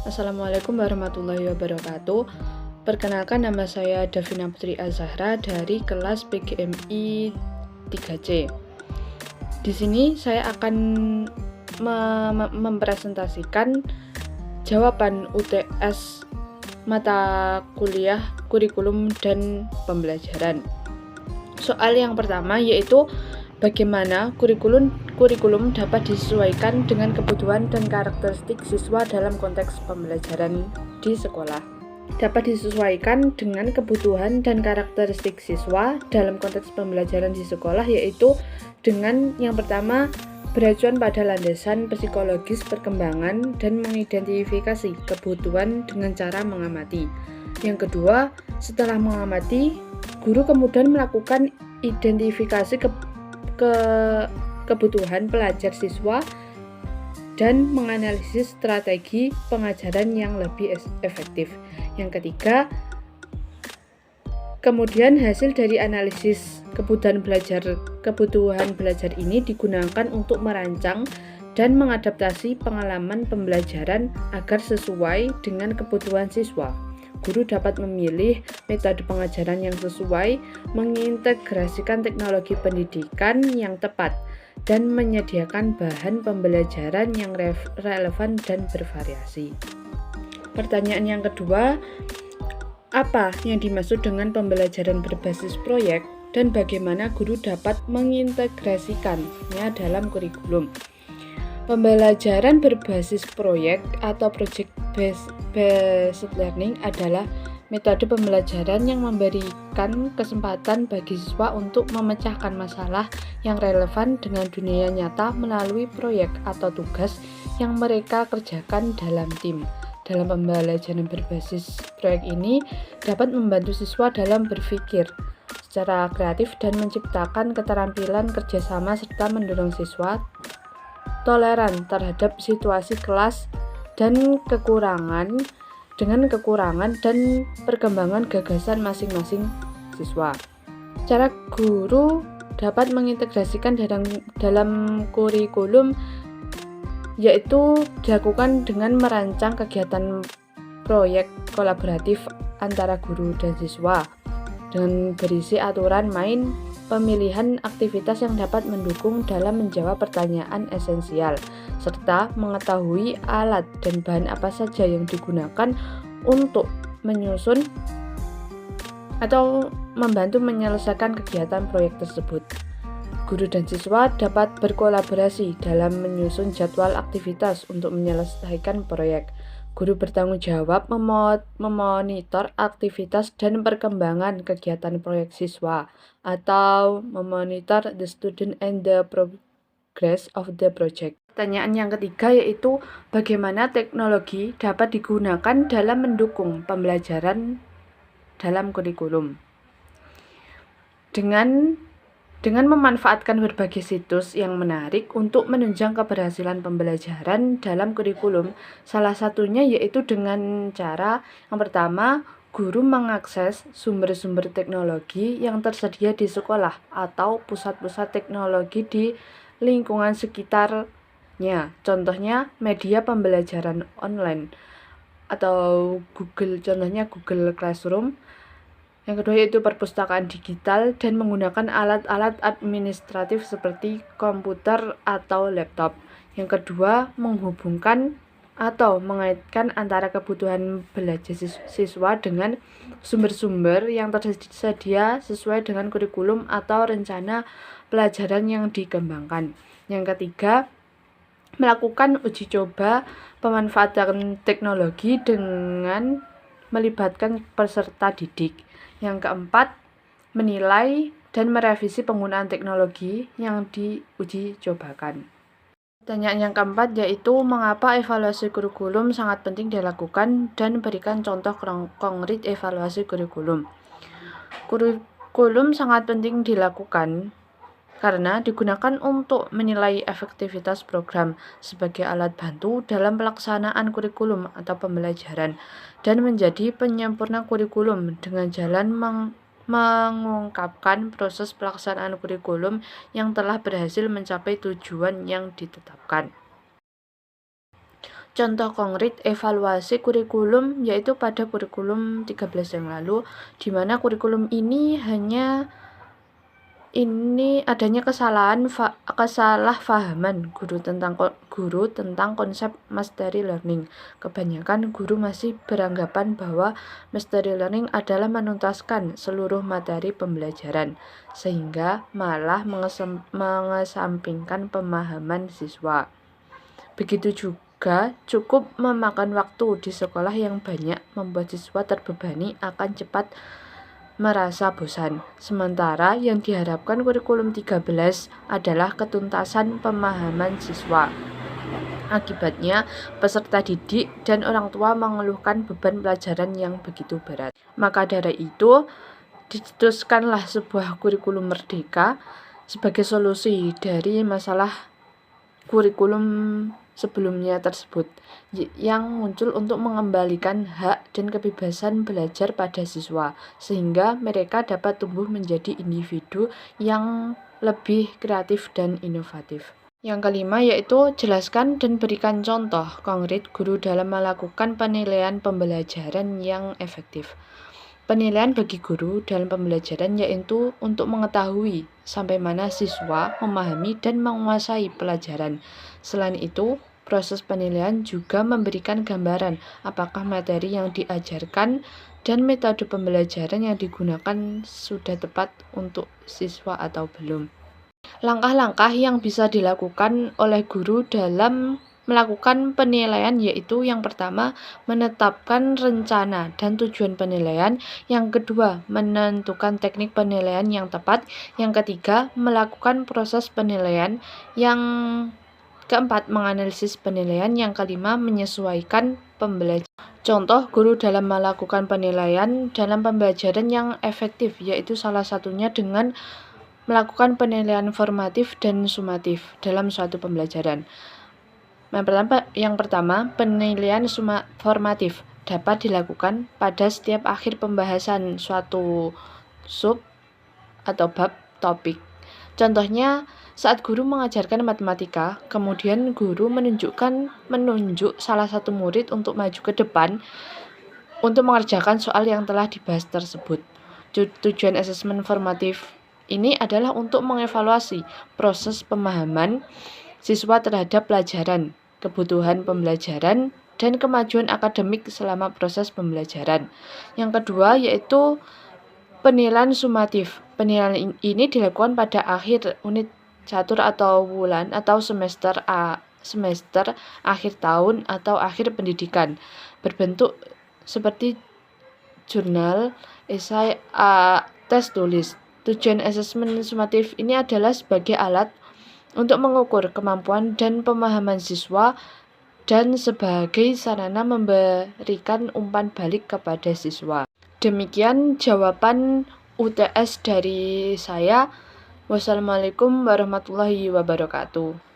Assalamualaikum warahmatullahi wabarakatuh. Perkenalkan, nama saya Davina Putri Azahra dari kelas PGMI 3C. Di sini saya akan mempresentasikan jawaban UTS mata kuliah kurikulum dan pembelajaran. Soal yang pertama yaitu bagaimana kurikulum dapat disesuaikan dengan kebutuhan dan karakteristik siswa dalam konteks pembelajaran di sekolah. Dapat disesuaikan dengan kebutuhan dan karakteristik siswa dalam konteks pembelajaran di sekolah yaitu dengan yang pertama beracuan pada landasan psikologis perkembangan dan mengidentifikasi kebutuhan dengan cara mengamati. Yang kedua, setelah mengamati, guru kemudian melakukan identifikasi kebutuhan pelajar siswa dan menganalisis strategi pengajaran yang lebih efektif. Yang ketiga, kemudian hasil dari analisis kebutuhan belajar ini digunakan untuk merancang dan mengadaptasi pengalaman pembelajaran agar sesuai dengan kebutuhan siswa. Guru dapat memilih metode pengajaran yang sesuai, mengintegrasikan teknologi pendidikan yang tepat, dan menyediakan bahan pembelajaran yang relevan dan bervariasi. Pertanyaan yang kedua, apa yang dimaksud dengan pembelajaran berbasis proyek dan bagaimana guru dapat mengintegrasikannya dalam kurikulum? Pembelajaran berbasis proyek atau project based learning adalah metode pembelajaran yang memberikan kesempatan bagi siswa untuk memecahkan masalah yang relevan dengan dunia nyata melalui proyek atau tugas yang mereka kerjakan dalam tim. Dalam pembelajaran berbasis proyek ini dapat membantu siswa dalam berpikir secara kreatif dan menciptakan keterampilan kerjasama serta mendorong siswa toleran terhadap situasi kelas dan kekurangan dan perkembangan gagasan masing-masing siswa. Cara guru dapat mengintegrasikan dalam kurikulum yaitu dilakukan dengan merancang kegiatan proyek kolaboratif antara guru dan siswa dengan berisi aturan main, pemilihan aktivitas yang dapat mendukung dalam menjawab pertanyaan esensial, serta mengetahui alat dan bahan apa saja yang digunakan untuk menyusun atau membantu menyelesaikan kegiatan proyek tersebut. Guru dan siswa dapat berkolaborasi dalam menyusun jadwal aktivitas untuk menyelesaikan proyek. Guru bertanggung jawab memonitor aktivitas dan perkembangan kegiatan proyek siswa atau memonitor the student and the progress of the project. Pertanyaan yang ketiga yaitu bagaimana teknologi dapat digunakan dalam mendukung pembelajaran dalam kurikulum. Dengan memanfaatkan berbagai situs yang menarik untuk menunjang keberhasilan pembelajaran dalam kurikulum, salah satunya yaitu dengan cara yang pertama, guru mengakses sumber-sumber teknologi yang tersedia di sekolah atau pusat-pusat teknologi di lingkungan sekitarnya. Contohnya media pembelajaran online atau contohnya Google Classroom. Yang kedua yaitu perpustakaan digital dan menggunakan alat-alat administratif seperti komputer atau laptop. Yang kedua, menghubungkan atau mengaitkan antara kebutuhan belajar siswa dengan sumber-sumber yang tersedia sesuai dengan kurikulum atau rencana pelajaran yang dikembangkan. Yang ketiga, melakukan uji coba pemanfaatan teknologi dengan melibatkan peserta didik. Yang keempat, menilai dan merevisi penggunaan teknologi yang diuji cobakan. Pertanyaan yang keempat yaitu mengapa evaluasi kurikulum sangat penting dilakukan dan berikan contoh konkret evaluasi kurikulum. Kurikulum sangat penting dilakukan karena digunakan untuk menilai efektivitas program sebagai alat bantu dalam pelaksanaan kurikulum atau pembelajaran dan menjadi penyempurna kurikulum dengan jalan mengungkapkan proses pelaksanaan kurikulum yang telah berhasil mencapai tujuan yang ditetapkan. Contoh konkret evaluasi kurikulum yaitu pada kurikulum 13 yang lalu, di mana kurikulum ini adanya kesalahpahaman guru tentang konsep mastery learning. Kebanyakan guru masih beranggapan bahwa mastery learning adalah menuntaskan seluruh materi pembelajaran, sehingga malah mengesampingkan pemahaman siswa. Begitu juga cukup memakan waktu di sekolah yang banyak membuat siswa terbebani akan cepat merasa bosan. Sementara yang diharapkan kurikulum 13 adalah ketuntasan pemahaman siswa. Akibatnya, peserta didik dan orang tua mengeluhkan beban pelajaran yang begitu berat. Maka dari itu, dicetuskanlah sebuah kurikulum merdeka sebagai solusi dari masalah kurikulum sebelumnya tersebut, yang muncul untuk mengembalikan hak dan kebebasan belajar pada siswa, sehingga mereka dapat tumbuh menjadi individu yang lebih kreatif dan inovatif. Yang kelima yaitu jelaskan dan berikan contoh konkret guru dalam melakukan penilaian pembelajaran yang efektif. Penilaian bagi guru dalam pembelajaran yaitu untuk mengetahui sampai mana siswa memahami dan menguasai pelajaran. Selain itu, proses penilaian juga memberikan gambaran apakah materi yang diajarkan dan metode pembelajaran yang digunakan sudah tepat untuk siswa atau belum. Langkah-langkah yang bisa dilakukan oleh guru dalam melakukan penilaian yaitu yang pertama, menetapkan rencana dan tujuan penilaian. Yang kedua, menentukan teknik penilaian yang tepat. Yang ketiga, melakukan proses penilaian. Yang keempat, menganalisis penilaian. Yang kelima, menyesuaikan pembelajaran. Contoh guru dalam melakukan penilaian dalam pembelajaran yang efektif yaitu salah satunya dengan melakukan penilaian formatif dan sumatif dalam suatu pembelajaran. Yang pertama, penilaian formatif dapat dilakukan pada setiap akhir pembahasan suatu sub atau bab topik. Contohnya, saat guru mengajarkan matematika, kemudian guru menunjuk salah satu murid untuk maju ke depan untuk mengerjakan soal yang telah dibahas tersebut. Tujuan asesmen formatif ini adalah untuk mengevaluasi proses pemahaman siswa terhadap pelajaran, kebutuhan pembelajaran, dan kemajuan akademik selama proses pembelajaran. Yang kedua yaitu penilaian sumatif. Penilaian ini dilakukan pada akhir unit catur atau bulan atau semester akhir tahun atau akhir pendidikan, berbentuk seperti jurnal, esai, tes tulis. Tujuan asesmen sumatif ini adalah sebagai alat untuk mengukur kemampuan dan pemahaman siswa dan sebagai sarana memberikan umpan balik kepada siswa. Demikian jawaban UTS dari saya. Wassalamualaikum warahmatullahi wabarakatuh.